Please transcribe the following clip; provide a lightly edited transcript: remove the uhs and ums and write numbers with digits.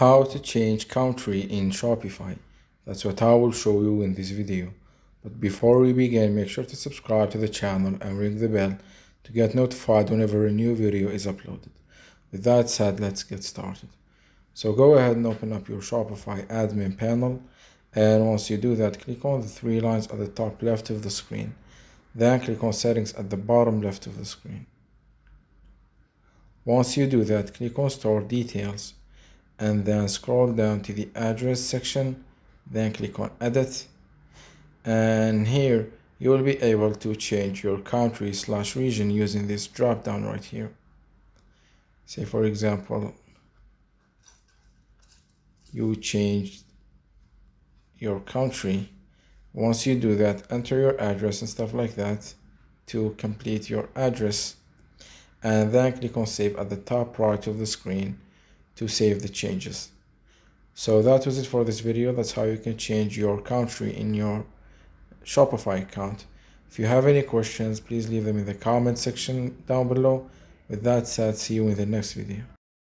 How to change country in Shopify. That's what I will show you in this video. But before we begin, make sure to subscribe to the channel and ring the bell to get notified whenever a new video is uploaded. With that said, let's get started. So go ahead and open up your Shopify admin panel, and once you do that, click on the three lines at the top left of the screen. Then click on settings at the bottom left of the screen. Once you do that, click on store details and then scroll down to the address section, then click on edit, and here you will be able to change your country/region using this drop down right here. Say for example you changed your country. Once you do that, enter your address and stuff like that to complete your address, and then click on save at the top right of the screen to save the changes. So that was it for this video. That's how you can change your country in your Shopify account. If you have any questions, please leave them in the comment section down below. With that said, see you in the next video.